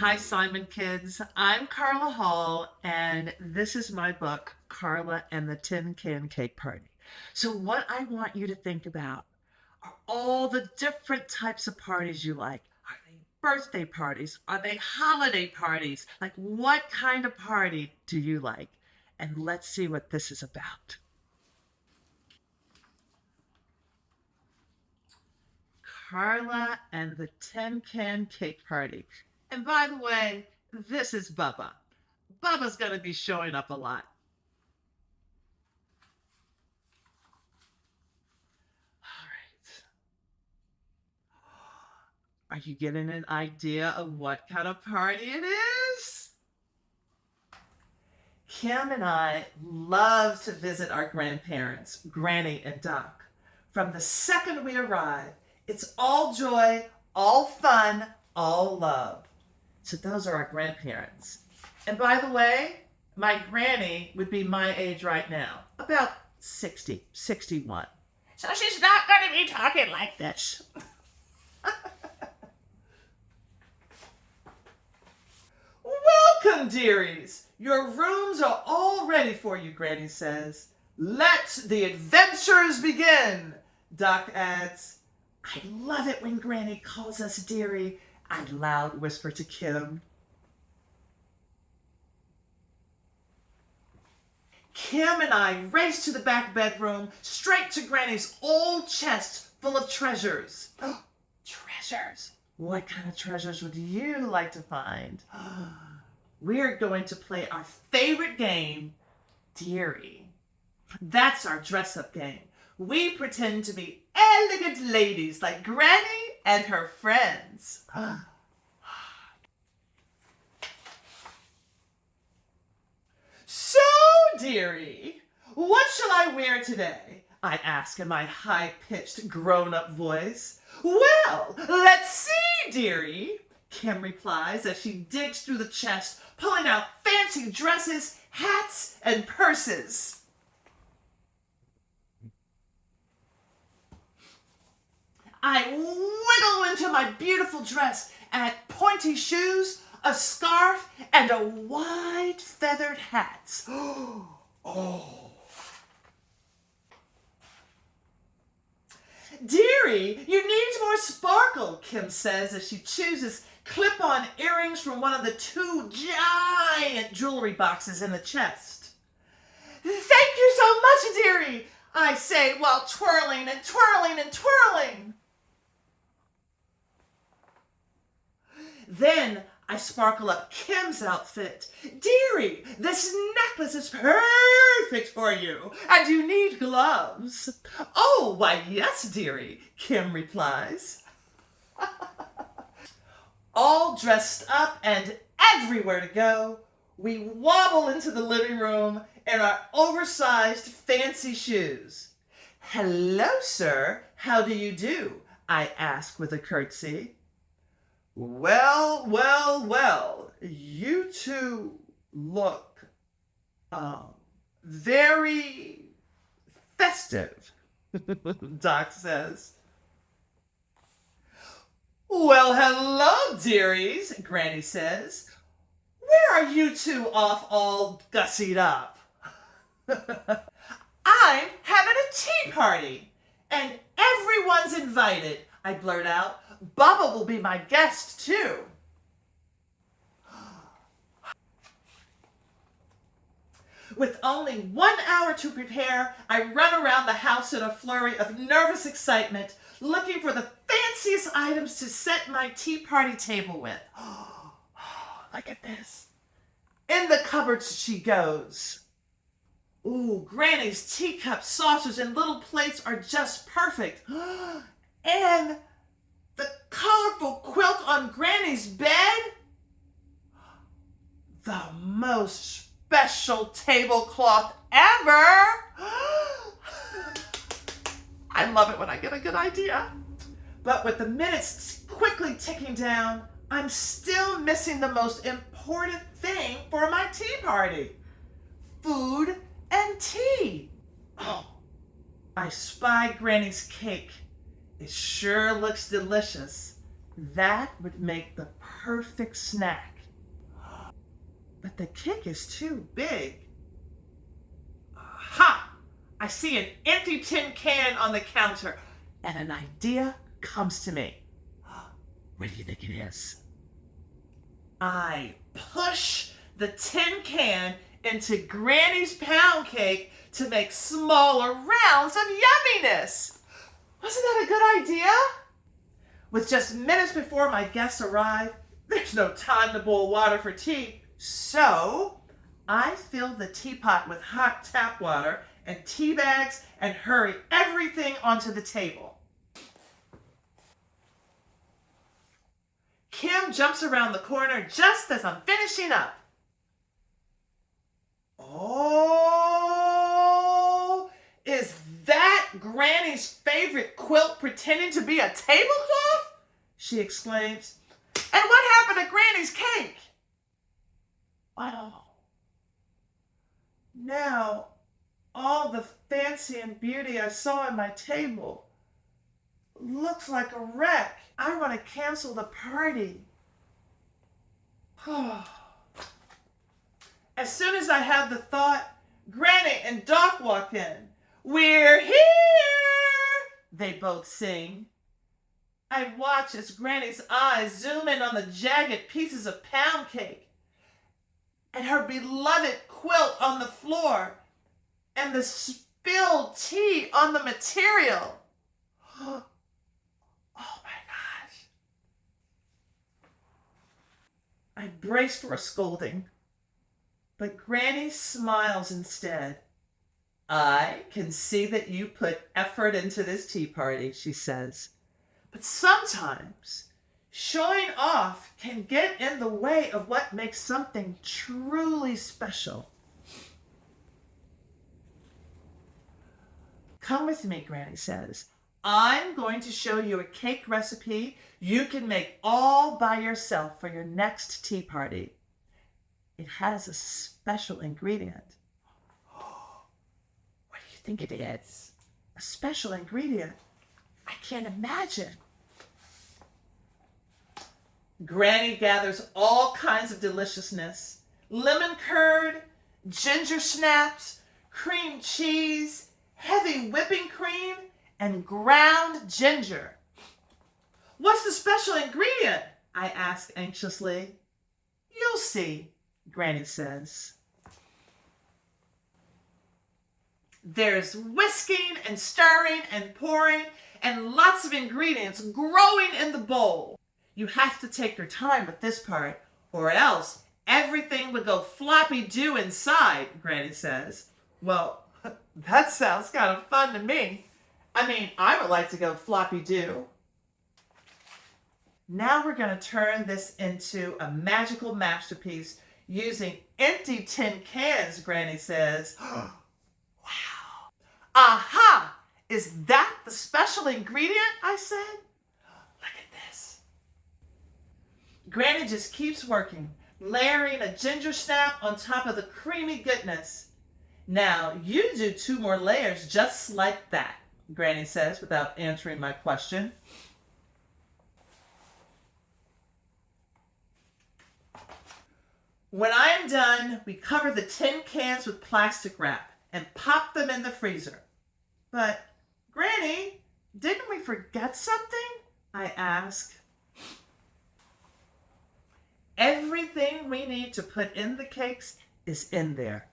Hi, Simon kids. I'm Carla Hall, and this is my book, Carla and the Tin Can Cake Party. So, what I want you to think about are all the different types of parties you like. Are they birthday parties? Are they holiday parties? Like, what kind of party do you like? And let's see what this is about. Carla and the Tin Can Cake Party. And by the way, this is Bubba. Bubba's going to be showing up a lot. All right. Are you getting an idea of what kind of party it is? Kim and I love to visit our grandparents, Granny and Doc. From the second we arrive, it's all joy, all fun, all love. So those are our grandparents. And by the way, my granny would be my age right now, about 60, 61. So she's not going to be talking like this. Welcome, dearies. Your rooms are all ready for you, Granny says. Let the adventures begin, Doc adds. I love it when Granny calls us dearie, I loud whisper to Kim. Kim and I race to the back bedroom, straight to Granny's old chest full of treasures. Oh, treasures. What kind of treasures would you like to find? We're going to play our favorite game, Dearie. That's our dress-up game. We pretend to be elegant ladies like Granny and her friends. So, dearie, what shall I wear today? I ask in my high-pitched, grown-up voice. Well, let's see, dearie, Kim replies as she digs through the chest, pulling out fancy dresses, hats, and purses. I wiggle into my beautiful dress, add pointy shoes, a scarf, and a wide feathered hat. Oh. Dearie, you need more sparkle, Kim says as she chooses clip-on earrings from one of the two giant jewelry boxes in the chest. Thank you so much, dearie, I say while twirling and twirling and twirling. Then I sparkle up Kim's outfit. Dearie, this necklace is perfect for you, and you need gloves. Oh, why, yes, dearie, Kim replies. All dressed up and everywhere to go, we wobble into the living room in our oversized fancy shoes. Hello, sir. How do you do? I ask with a curtsy. Well, well, well, you two look very festive, Doc says. Well, hello, dearies, Granny says. Where are you two off all gussied up? I'm having a tea party, and everyone's invited, I blurt out. Bubba will be my guest, too. With only 1 hour to prepare, I run around the house in a flurry of nervous excitement, looking for the fanciest items to set my tea party table with. Look at this. In the cupboards she goes. Ooh, Granny's teacups, saucers, and little plates are just perfect. And the colorful quilt on Granny's bed? The most special tablecloth ever! I love it when I get a good idea. But with the minutes quickly ticking down, I'm still missing the most important thing for my tea party. Food and tea. Oh, I spy Granny's cake. It sure looks delicious. That would make the perfect snack. but the cake is too big. Aha! I see an empty tin can on the counter, and an idea comes to me. What do you think it is? I push the tin can into Granny's pound cake to make smaller rounds of yumminess. Wasn't that a good idea? With just minutes before my guests arrive, there's no time to boil water for tea. So I fill the teapot with hot tap water and tea bags and hurry everything onto the table. Kim jumps around the corner just as I'm finishing up. Oh, is that Granny's favorite quilt pretending to be a tablecloth? She exclaims. And what happened to Granny's cake? Oh. Now, all the fancy and beauty I saw on my table looks like a wreck. I want to cancel the party. As soon as I have the thought, Granny and Doc walk in. We're here, they both sing. I watch as Granny's eyes zoom in on the jagged pieces of pound cake and her beloved quilt on the floor and the spilled tea on the material. Oh my gosh. I brace for a scolding, but Granny smiles instead. I can see that you put effort into this tea party, she says. But sometimes showing off can get in the way of what makes something truly special. Come with me, Granny says. I'm going to show you a cake recipe you can make all by yourself for your next tea party. It has a special ingredient. What do you think it is? A special ingredient? I can't imagine. Granny gathers all kinds of deliciousness. Lemon curd, ginger snaps, cream cheese, heavy whipping cream, and ground ginger. What's the special ingredient? I ask anxiously. You'll see, Granny says. There's whisking and stirring and pouring and lots of ingredients growing in the bowl. You have to take your time with this part, or else everything would go floppy-doo inside, Granny says. Well, that sounds kind of fun to me. I mean, I would like to go floppy-doo. Now we're going to turn this into a magical masterpiece using empty tin cans, Granny says. Wow. Aha! Is that the special ingredient? I said. Look at this. Granny just keeps working, layering a ginger snap on top of the creamy goodness. Now, you do 2 more layers just like that, Granny says without answering my question. When I am done, we cover the tin cans with plastic wrap and pop them in the freezer. But, Granny, didn't we forget something? I ask. Everything we need to put in the cakes is in there.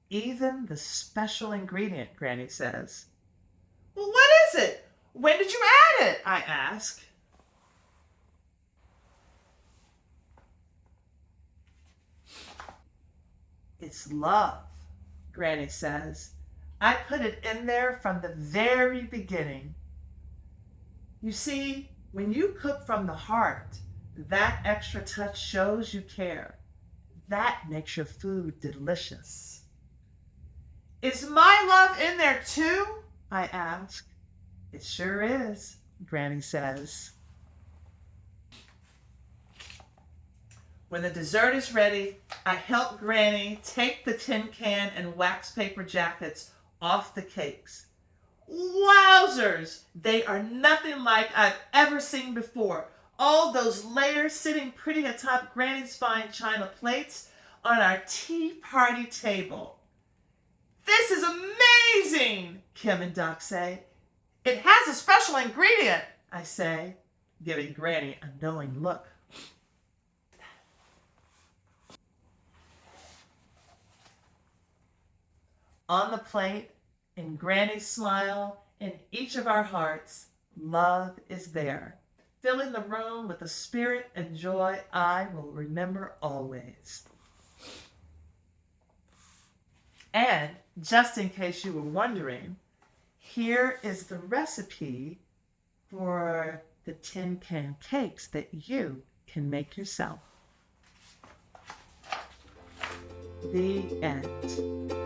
Even the special ingredient, Granny says. Well, what is it? When did you add it? I ask. It's love, Granny says. I put it in there from the very beginning. You see, when you cook from the heart, that extra touch shows you care. That makes your food delicious. Is my love in there too? I ask. It sure is, Granny says. When the dessert is ready, I help Granny take the tin can and wax paper jackets off the cakes. Wowzers! They are nothing like I've ever seen before. All those layers sitting pretty atop Granny's fine china plates, on our tea party table. "This is amazing," Kim and Doc say. "It has a special ingredient," I say, giving Granny a knowing look. On the plate, in Granny's smile, in each of our hearts, love is there, filling the room with a spirit and joy I will remember always. And just in case you were wondering, here is the recipe for the tin can cakes that you can make yourself. The end.